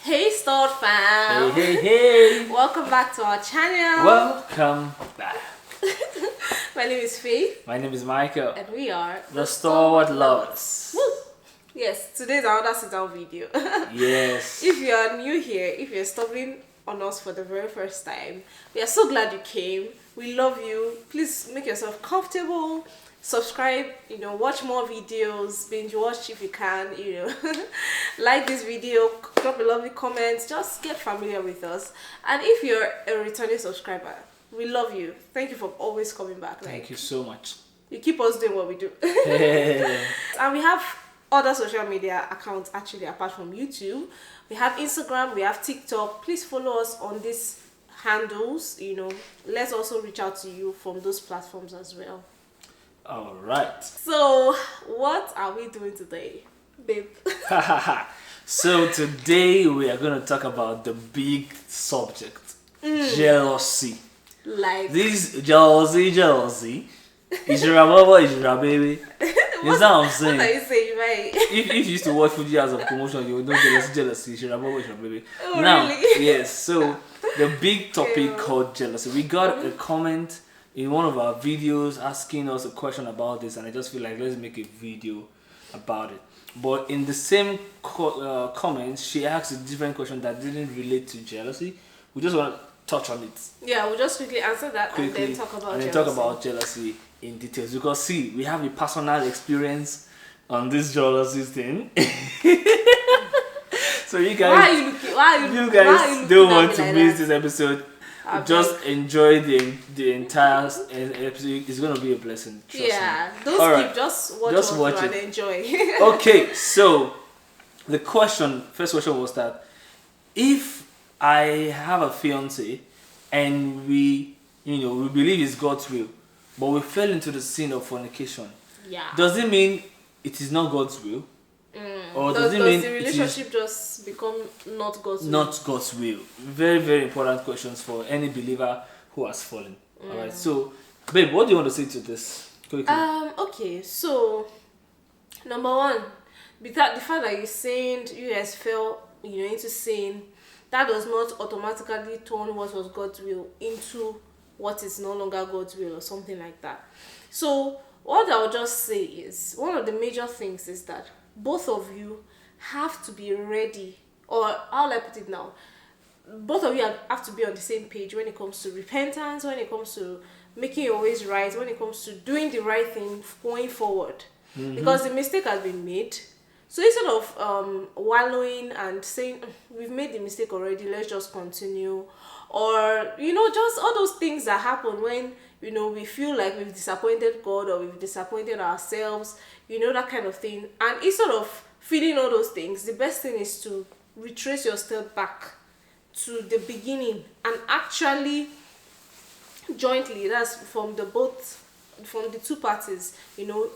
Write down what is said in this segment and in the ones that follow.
Hey Stalwart fam! Hey! Welcome back to our channel. Welcome back. My name is Faith. My name is Michael. And we are The Stalwart Lovers. Woo! Yes, today's another sit-down video. Yes. If you are new here, if you're stumbling on us for the very first time, we are so glad you came. We love you. Please make yourself comfortable. Subscribe, watch more videos, binge watch if you can, like this video, drop a lovely comment, just get familiar with us. And if you're a returning subscriber, we love you. Thank you for always coming back. Thank you so much. You keep us doing what we do. And we have other social media accounts actually apart from YouTube. We have Instagram, we have TikTok. Please follow us on these handles, let's also reach out to you from those platforms as well. All right. So, what are we doing today, babe? So today we are going to talk about the big subject, jealousy. Like This jealousy. Is your baba, is your baby? You know what I'm saying? What are you saying, right? If you used to watch Fuji as a promotion, you would know jealousy. Is your baba, is your baby? Oh, now, really? yes. So the big topic called jealousy. We got a comment in one of our videos asking us a question about this, and I just feel like let's make a video about it. But in the same comment, she asked a different question that didn't relate to jealousy. We just want to touch on it. Yeah, we'll just quickly answer that and then talk about jealousy. Talk about jealousy in details, because see, we have a personal experience on this jealousy thing. So you guys, you guys don't want to miss this episode. Just enjoy the entire episode. It's gonna be a blessing. Trust me. Don't skip. Just watch it and enjoy. Okay, so the first question was that if I have a fiance and we believe it's God's will, but we fell into the sin of fornication, does it mean it is not God's will? Or does it mean the relationship just become not God's will? Not God's will. Very, very important questions for any believer who has fallen. All right. So, babe, what do you want to say to this? Quickly. Okay. So, number one, the fact that you guys fell, into sin, that does not automatically turn what was God's will into what is no longer God's will or something like that. So, what I would just say is one of the major things is that both of you have to be ready, or how will I put it now? Both of you have to be on the same page when it comes to repentance, when it comes to making your ways right, when it comes to doing the right thing going forward. Because the mistake has been made. So instead of wallowing and saying, we've made the mistake already, let's just continue. Or, just all those things that happen when, we feel like we've disappointed God or we've disappointed ourselves, that kind of thing. And instead of feeling all those things, the best thing is to retrace your step back to the beginning and actually jointly, that's from the two parties,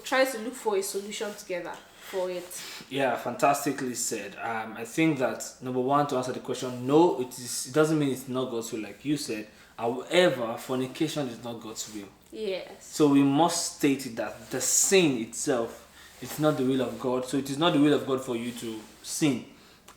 try to look for a solution together for it. Yeah, fantastically said. I think that number one, to answer the question, no, it doesn't mean it's not God's will, like you said. However, fornication is not God's will. Yes. So we must state it that the sin itself, it's not the will of God. So it is not the will of God for you to sin.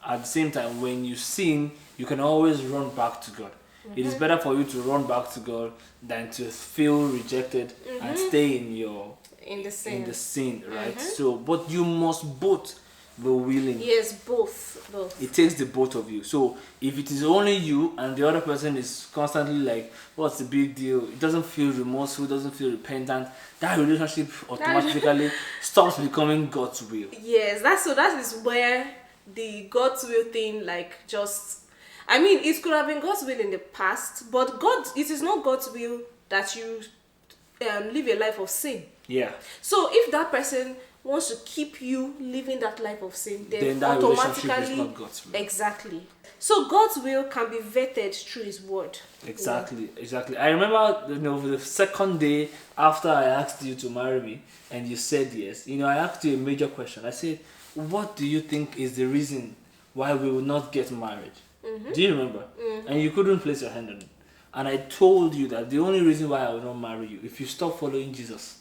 At the same time, when you sin, you can always run back to God. It is better for you to run back to God than to feel rejected and stay in the sin, right? So, but you must both be willing. Yes, both. It takes the both of you. So if it is only you and the other person is constantly like, what's the big deal? It doesn't feel remorseful, doesn't feel repentant, that relationship automatically stops becoming God's will. Yes, that is where the God's will thing, it could have been God's will in the past, but it is not God's will that you live a life of sin. Yeah. So if that person wants to keep you living that life of sin, then that automatically relationship is not God's will. Exactly. So God's will can be vetted through His word. Exactly. I remember, the second day after I asked you to marry me, and you said yes. I asked you a major question. I said, "What do you think is the reason why we will not get married?" Do you remember? And you couldn't place your hand on it. And I told you that the only reason why I will not marry you, if you stop following Jesus,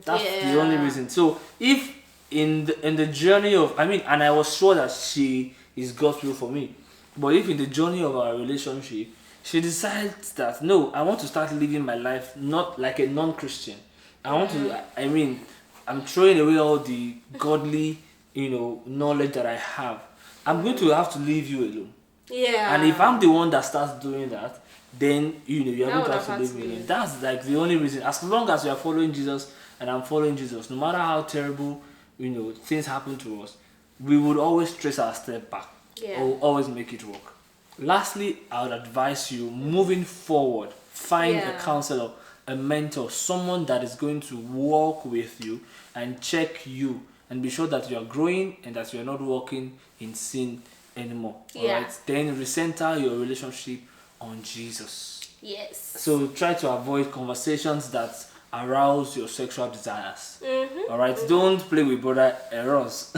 that's the only reason. So if in the journey of, and I was sure that she is God's will for me, But if in the journey of our relationship, she decides that no, I want to start living my life not like a non-Christian. I want to. I mean, I'm throwing away all the godly, knowledge that I have. I'm going to have to leave you alone. Yeah. And if I'm the one that starts doing that, then you're That going would to have have to had leave to me be alone. it. That's like the only reason. As long as we are following Jesus and I'm following Jesus, no matter how terrible things happen to us, we would always trace our step back. Yeah. Or always make it work. Lastly, I would advise you moving forward, find a counselor, a mentor, someone that is going to walk with you and check you and be sure that you are growing and that you are not walking in sin anymore. Yeah. Alright? Then recenter your relationship on Jesus. Yes. So try to avoid conversations that arouse your sexual desires. Alright? Don't play with brother Eros.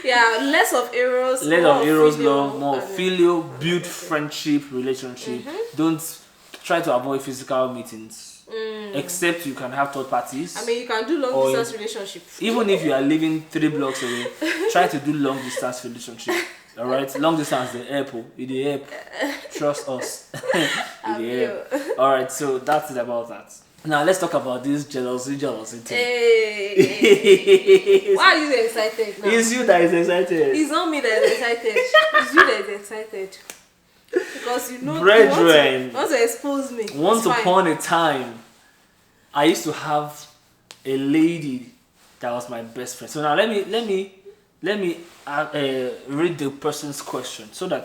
Yeah, less of Eros. Less more of Eros filial, love, more and filial, build friendship, relationship. Don't try to avoid physical meetings. Except you can have third parties. I mean, you can do long Or distance relationships. Even if you are living 3 blocks away, try to do long distance relationship. Alright? Long distance, the airport. It the help. Trust us. It the help. Alright, so that's it about that. Now let's talk about this jealousy thing. Hey. Why are you excited now? It's you that is excited. It's not me that is excited. It's you that is excited. Because Brethren, you want to expose me. Once It's fine. upon a time, I used to have a lady that was my best friend. So now let me read the person's question so that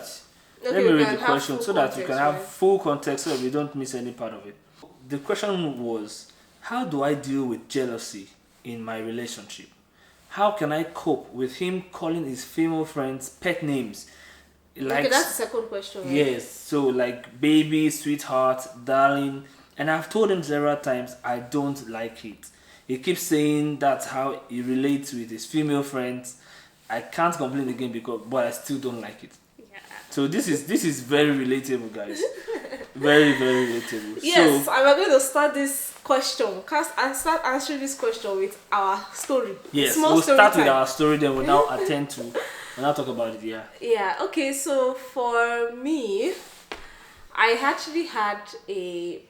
Okay, let me we read can the have question full so that you can context, have right? full context so that we don't miss any part of it. The question was, how do I deal with jealousy in my relationship? How can I cope with him calling his female friends pet names? Okay, that's the second question. Right? Yes, so like baby, sweetheart, darling, and I've told him several times I don't like it. He keeps saying that's how he relates with his female friends. I can't complain again but I still don't like it. Yeah. So this is very relatable, guys. Very, very relatable. Yes, So and we're going to start this question. And start answering this question with our story. yes, Small we'll story start with time. our story, then we'll now we'll now talk about it. Yeah. Yeah, okay, so for me, I actually had a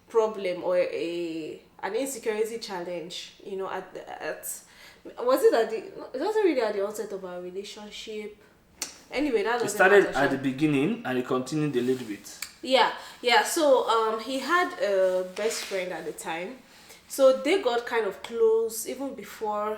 problem or an insecurity challenge, was it it wasn't really at the onset of our relationship. Anyway, that It doesn't started matter, at sure. the beginning and it continued a little bit. Yeah. So he had a best friend at the time. So they got kind of close even before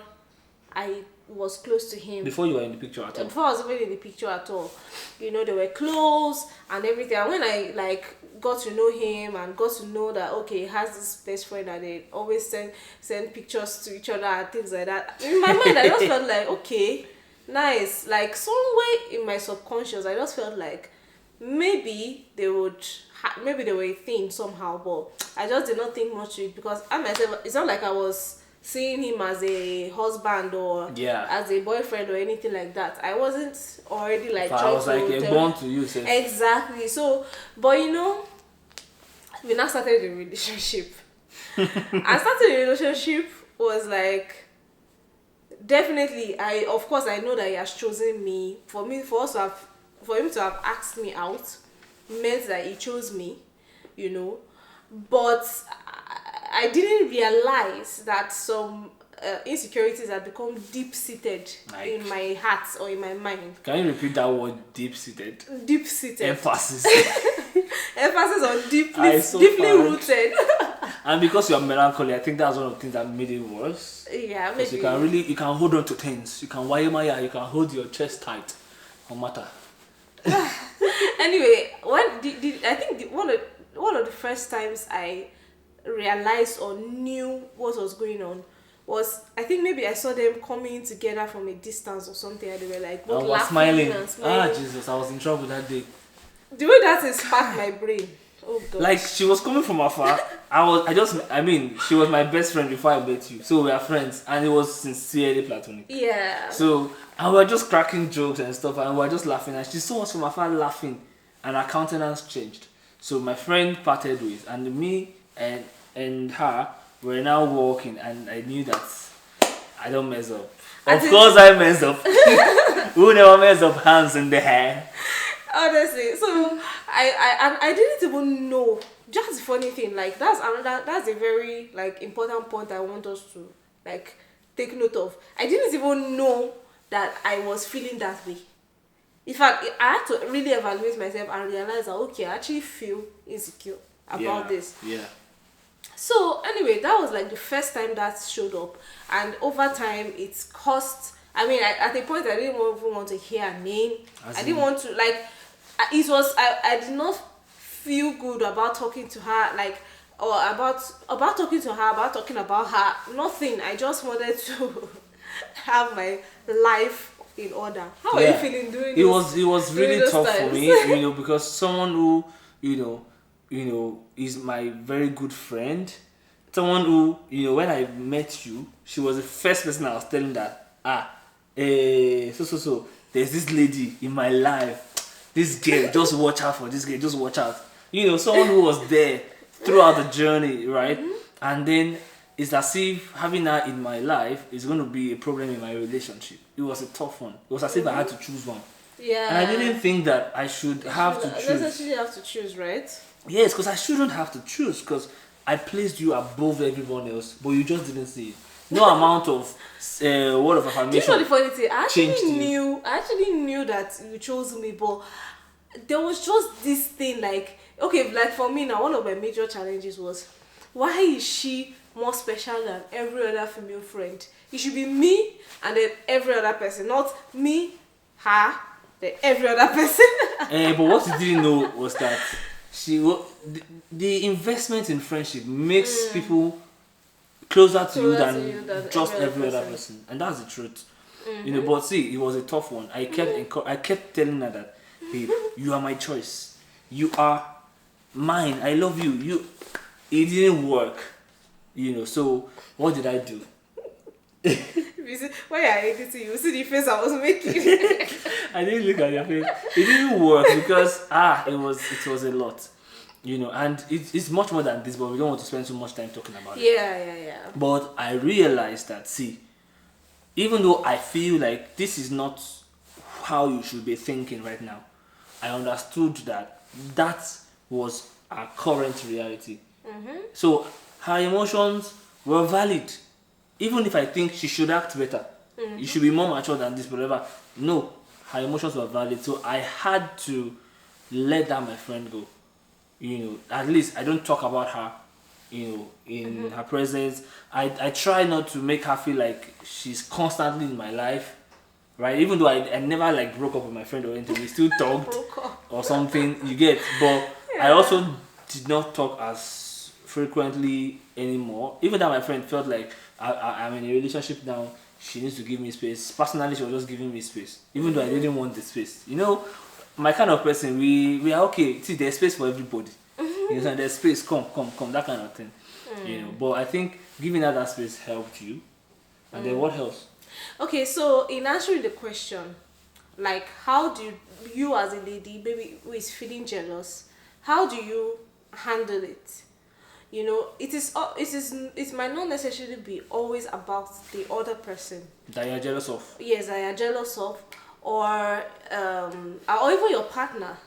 I was close to him. Before you were in the picture at all. Before I was even in the picture at all. They were close and everything. And when I got to know him and got to know that okay, he has this best friend and they always send pictures to each other and things like that. In my mind I just felt like okay, nice. Like somewhere in my subconscious I just felt like maybe they were a thing somehow, but I just did not think much of it because I myself, it's not like I was seeing him as a husband or as a boyfriend or anything like that. I wasn't already like I was like a born to you, sir. Exactly. So, but we now started the relationship. And starting the relationship was like definitely I know that he has chosen me. For him to have asked me out meant that he chose me, but I didn't realize that some insecurities had become deep-seated in my heart or in my mind. Can you repeat that word, deep-seated? Deep-seated. Emphasis. Emphasis on deeply rooted. And because you're melancholy, I think that's one of the things that made it worse. Yeah, maybe. You can hold on to things. You can you can hold your chest tight. No matter. Anyway, I think one of the first times I realized or knew what was going on was I think maybe I saw them coming together from a distance or something and they were like both laughing smiling. and smiling. Jesus, I was in trouble that day. The way that is sparked my brain. Oh god. Like she was coming from afar. She was my best friend before I met you. So we are friends and it was sincerely platonic. Yeah. So and we were just cracking jokes and stuff and we were just laughing and she saw us from afar laughing and her countenance changed. So my friend parted ways and me and her were now walking and I knew that I don't mess up. Of course I mess up. Who never mess up hands in the hair? Honestly, so I didn't even know. Just the funny thing, like that's a very like important point I want us to like take note of. I didn't even know that I was feeling that way. In fact, I had to really evaluate myself and realize that okay, I actually feel insecure about this. Yeah. So anyway, that was like the first time that showed up, and over time it's cost. I mean, at a point I didn't even want to hear her name. I didn't want to like. It was I did not feel good about talking to her like or about talking to her about talking about her. Nothing. I just wanted to have my life in order. How are you feeling doing it this? was during really those tough for times? me, because someone who is my very good friend, someone who when I met you, she was the first person I was telling that so there's this lady in my life, this girl, just watch out for this girl, just watch out. Someone who was there throughout the journey, right? And then it's as if having her in my life is going to be a problem in my relationship. It was a tough one. It was as if I had to choose one. Yeah. And I didn't think that I should have to choose. Necessarily have to choose, right? Yes, because I shouldn't have to choose, because I placed you above everyone else, but you just didn't see it. No amount of word of Do you affirmation. know the funny thing? I changed actually knew that you chose me, but there was just this thing like okay, like for me now, one of my major challenges was why is she more special than every other female friend? It should be me and then every other person, not me, her, then every other person. But what you didn't know was that the investment in friendship makes people closer to you than just every other person, and that's the truth. But see, it was a tough one. I kept telling her that, babe, you are my choice, you are mine, I love you. It didn't work, so what did I do? If you see, when you're editing, you see the face I was making. I didn't look at your face. It didn't work because it was a lot, and it's much more than this, but we don't want to spend so much time talking about it. Yeah. But I realized that, see, even though I feel like this is not how you should be thinking right now, I understood that was our current reality. So her emotions were valid. Even if I think she should act better, you should be more mature than this, whatever. No, her emotions were valid. So I had to let that my friend go. At least I don't talk about her, in her presence. I try not to make her feel like she's constantly in my life, right? Even though I never like broke up with my friend or anything, we still talked or something, you get. But I also did not talk as frequently anymore. Even though my friend felt like I'm in a relationship now, she needs to give me space. Personally, she was just giving me space, even though I didn't want the space. My kind of person, we are okay. See, there's space for everybody. And there's space, come, that kind of thing. But I think giving her that space helped you. And then what else? Okay, so in answering the question, like how do you as a lady, baby who is feeling jealous, how do you handle it? It might not necessarily be always about the other person That you're jealous of. yes that you're jealous of, or even your partner.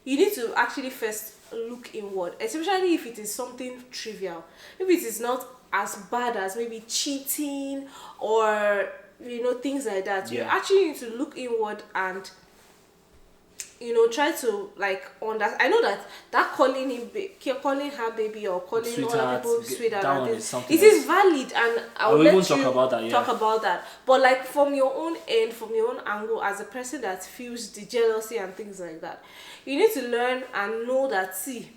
You need to actually first look inward, especially if it is something trivial. Maybe it is not as bad as maybe cheating or things like that. You Yeah. actually need to look inward and try to like understand. I know that calling her baby or calling Sweetheart, other people sweetheart that and one is things, something it is else. valid, and I will will let even you talk about that, yeah. talk about that. But like from your own end, from your own angle, as a person that feels the jealousy and things like that, you need to learn and know that, see,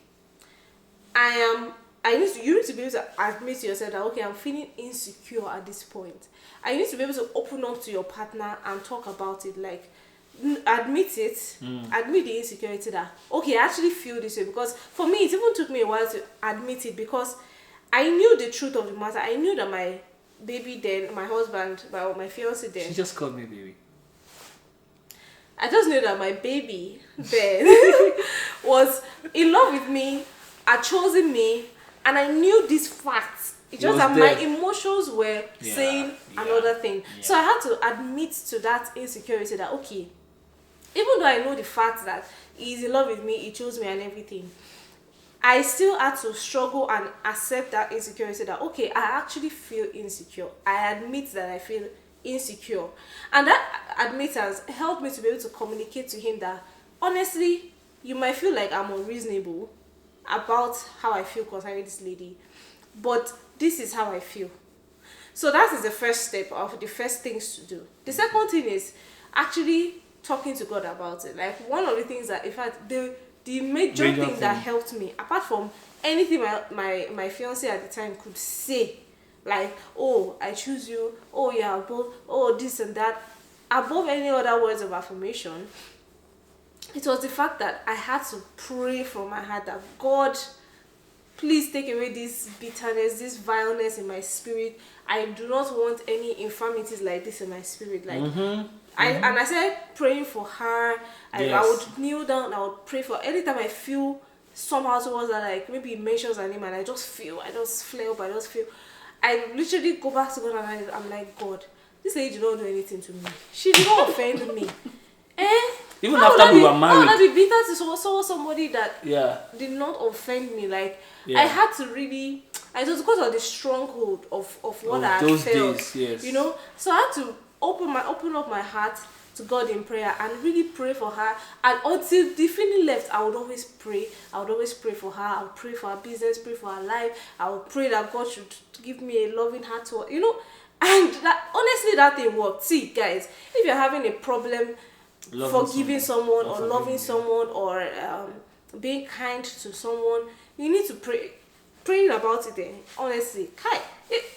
you need to be able to admit to yourself that okay, I'm feeling insecure at this point. I need to be able to open up to your partner and talk about it, like admit it, admit the insecurity that okay, I actually feel this way. Because for me, it even took me a while to admit it, because I knew the truth of the matter. I knew that my baby then, my husband, my fiance then. She just called me baby. I just knew that my baby then was in love with me, had chosen me, and I knew these facts. It's just that my emotions were saying another thing. Yeah. So I had to admit to that insecurity that okay, even though I know the fact that he's in love with me, he chose me and everything, I still had to struggle and accept that insecurity, that okay, I actually feel insecure. I admit that I feel insecure. And that admittance helped me to be able to communicate to him that honestly, you might feel like I'm unreasonable about how I feel concerning this lady, but this is how I feel. So that is the first step of the first things to do. The second thing is actually talking to God about it. Like one of the things that, in fact, the major thing that helped me, apart from anything my fiance at the time could say, like, oh, I choose you, oh yeah, above, oh this and that, above any other words of affirmation, it was the fact that I had to pray from my heart that God, please take away this bitterness, this vileness in my spirit. I do not want any infirmities like this in my spirit. Like, and I started praying for her. I would kneel down. I would pray for. Anytime I feel somehow towards her, like maybe he mentions her name, and I just flare up. I literally go back to God and I'm like, God, this lady did not do anything to me. She did not offend me. Even after we were married. How would I be bitter to somebody that did not offend me? Like, I had to really, it was because of the stronghold of what I had felt. Days, yes. You know? So I had to open up my heart to God in prayer and really pray for her. And until the feeling left, I would always pray. I would always pray for her. I would pray for her business, pray for her life. I would pray that God should give me a loving heart to her. You know? And that, honestly, that thing worked. See, guys, if you're having a problem forgiving someone or loving someone or being kind to someone, you need to pray. Praying about it, honestly,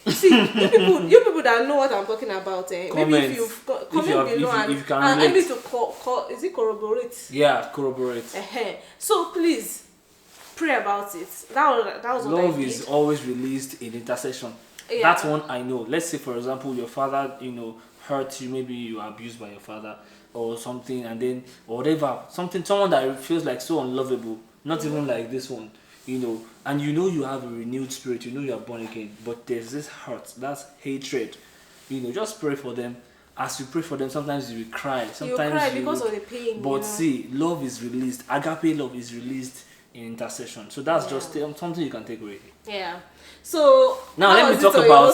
see, you people that know what I'm talking about, maybe if you've got comment below and maybe to is it corroborate? Yeah, corroborate. So please pray about it. That was what love is always released in intercession. That's one I know. Let's say, for example, your father, hurt you. Maybe you were abused by your father or something, and then or whatever, someone that feels like so unlovable, not even like this one. And you have a renewed spirit, you are born again, but there's this hurt, that's hatred. Just pray for them. As you pray for them, sometimes you will cry. Sometimes you cry because of the pain. But see, love is released. Agape love is released in intercession. So that's just something you can take away. Yeah. So now let me talk about.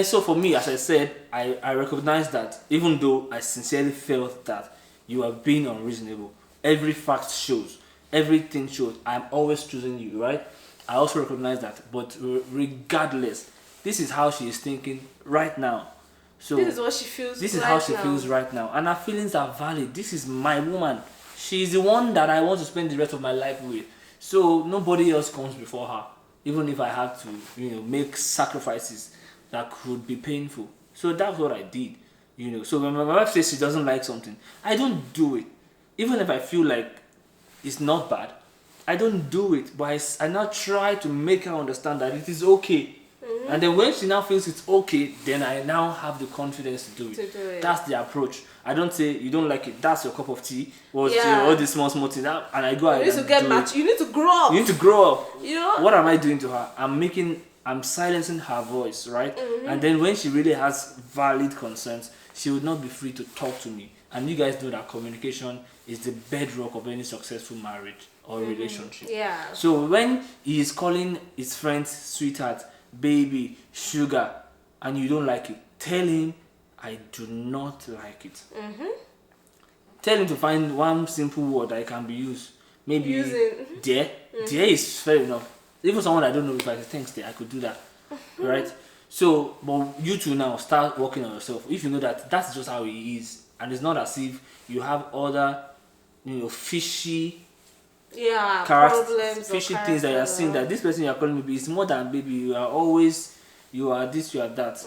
So for me, as I said, I recognize that even though I sincerely felt that you are being unreasonable, every fact shows. Everything shows I'm always choosing you, right? I also recognize that, but regardless, this is how she is thinking right now. So this is what she feels. This is how she feels right now, and her feelings are valid. This is my woman. She is the one that I want to spend the rest of my life with. So nobody else comes before her, even if I have to, make sacrifices that could be painful. So that's what I did, So when my wife says she doesn't like something, I don't do it, even if I feel like it's not bad. I don't do it, but I now try to make her understand that it is okay. And then when she now feels it's okay, then I now have the confidence to do it. That's the approach. I don't say you don't like it, that's your cup of tea, or all these small things, and I go ahead. You need to get matched. You need to grow up. You need to grow up. What am I doing to her? I'm silencing her voice, right? And then when she really has valid concerns, she would not be free to talk to me. And you guys know that communication is the bedrock of any successful marriage or relationship. Yeah. So when he is calling his friends sweetheart, baby, sugar, and you don't like it, tell him I do not like it. Tell him to find one simple word that can be used. Maybe dear. Dear is fair enough. Even someone I don't know, if I say thanks dear, I could do that. Right? So, but you two now start working on yourself. If you know that that's just how he is, and it's not as if you have other, fishy problems, fishy things that you are seeing, that this person you are calling baby is more than baby. You are this, you are that.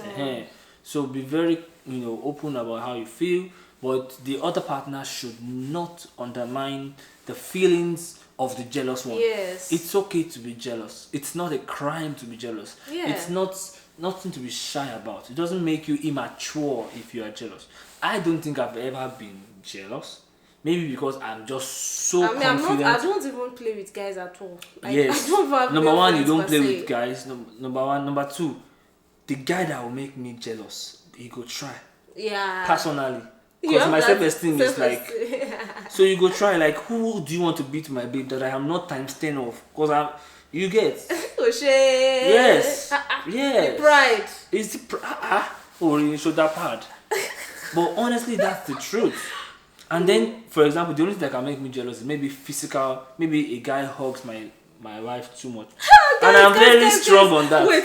So be very, open about how you feel, but the other partner should not undermine the feelings of the jealous one. Yes. It's okay to be jealous. It's not a crime to be jealous. Yeah. It's nothing to be shy about. It doesn't make you immature if you are jealous. I don't think I've ever been jealous. Maybe because I'm just so confident. I don't even play with guys at all. Yes. I don't have number one, you don't play with guys. Number one. Number two, the guy that will make me jealous, he could try. Yeah. Personally, Because my self-esteem is like, self-esteem. so you go try like, who do you want to beat my babe that I am not times 10 of? Because you get. Oh shit. Yes. Yes. The pride. It's the oh, you should that part. But honestly, that's the truth. And then, for example, the only thing that can make me jealous is maybe physical. Maybe a guy hugs my wife too much, and I'm very strong on that. Wait.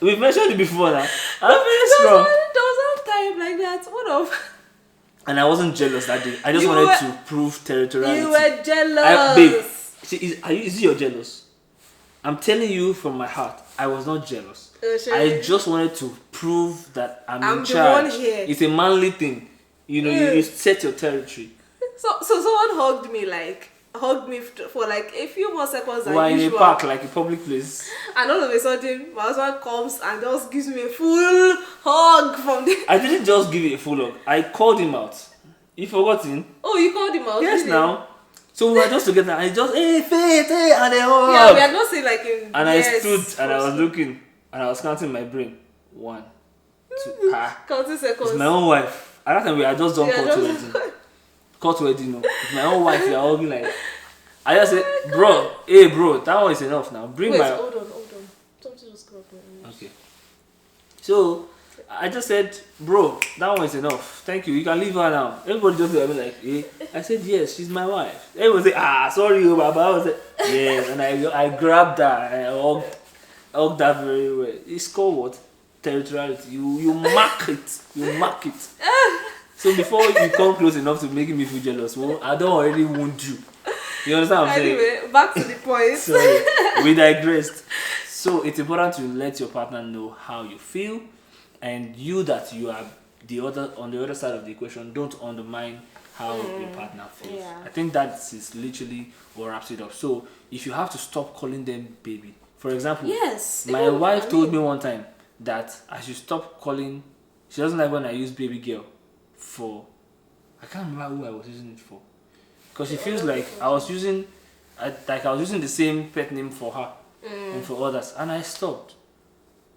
We've mentioned it before now. I'm very strong. There was one time like that. What of? And I wasn't jealous that day. I just wanted to prove territoriality. You were jealous. Babe, see, is it you're jealous? I'm telling you from my heart, I was not jealous. Sure. I just wanted to prove that I'm in the charge. one here. It's a manly thing. You know, you set your territory. So someone hugged me for like a few more seconds than We're in usual. a park, like a public place. And all of a sudden, my husband comes and just gives me a full hug from the... I didn't just give it a full hug. I called him out. You forgotten? Oh, you called him out? Yes, really? now. So we were just together and he just, hey, Faith, hey, and they hug. Yeah, we had not seen like in... And I stood and I was looking and I was counting my brain. 1, 2, Counting seconds. It's my own wife. At that time, we had just done call to wedding. Call to wedding, no. It's my own wife, you're hugging like... I just said, bro, that one is enough now. Hold on. Something just come up. Okay. So, I just said, bro, that one is enough. Thank you. You can leave her now. Everybody just looked at me like, eh? I said, yes, she's my wife. Everybody said, sorry, Baba. I was like, yes. And I grabbed that and I hugged that very well. It's called what? Territoriality. You mark it. You mark it. So before you come close enough to making me feel jealous, well, I don't already wound you. You understand what I'm saying? Anyway, back to the point. Sorry, we digressed. So it's important to let your partner know how you feel, and that you are on the other side of the equation. Don't undermine how your partner feels. Yeah. I think that is literally what wraps it up. So if you have to stop calling them baby, for example, yes, my wife told me one time that I should stop calling. She doesn't like when I use baby girl for. I can't remember who I was using it for. Because she feels like I was using the same pet name for her and for others, and I stopped.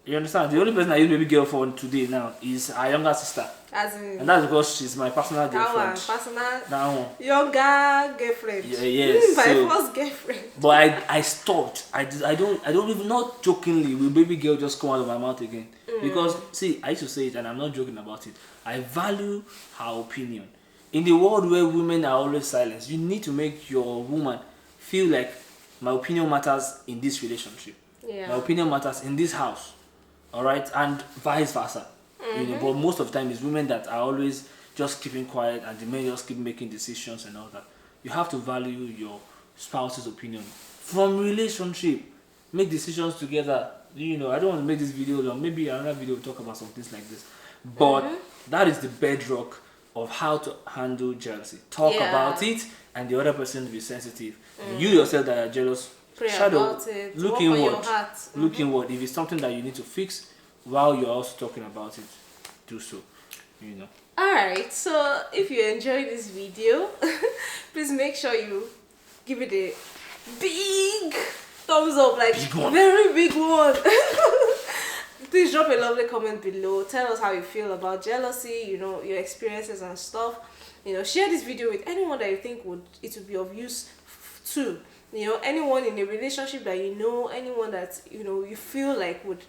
You understand? The only person I use baby girl for today now is her younger sister, and that's because she's my personal girlfriend. That one. Younger girlfriend. Yes. My first girlfriend. But I stopped. I don't even, not jokingly, will baby girl just come out of my mouth again? Because see, I used to say it, and I'm not joking about it. I value her opinion. In the world where women are always silenced, you need to make your woman feel like my opinion matters in this relationship. Yeah. My opinion matters in this house. Alright? And vice versa. You know, but most of the time it's women that are always just keeping quiet and the men just keep making decisions and all that. You have to value your spouse's opinion. From relationship, make decisions together. You know, I don't want to make this video long. Maybe another video will talk about some things like this. But that is the bedrock of how to handle jealousy. Talk about it, and the other person will be sensitive. You yourself that are jealous, about it. Look inward. Look inward. If it's something that you need to fix while you're also talking about it, do so. You know. Alright, so if you enjoyed this video, please make sure you give it a big thumbs up, like very big one. Please drop a lovely comment below. Tell us how you feel about jealousy, you know, your experiences and stuff. You know, share this video with anyone that you think would be of use to. You know, anyone in a relationship that you know, anyone that you know you feel like would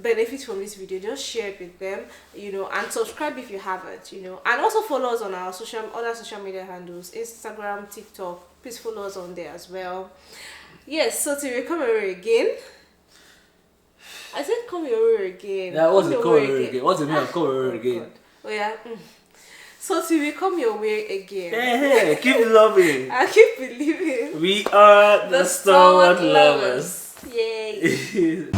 benefit from this video. Just share it with them, you know, and subscribe if you haven't, you know, and also follow us on our other social media handles, Instagram, TikTok. Please follow us on there as well. Yes, so till we come over again. I said come over again. Yeah, what's it come over again? What's the meaning of come over again? God. Oh yeah. So till we come your way again. Hey, keep loving. I keep believing. We are the Stalwart lovers. Yay.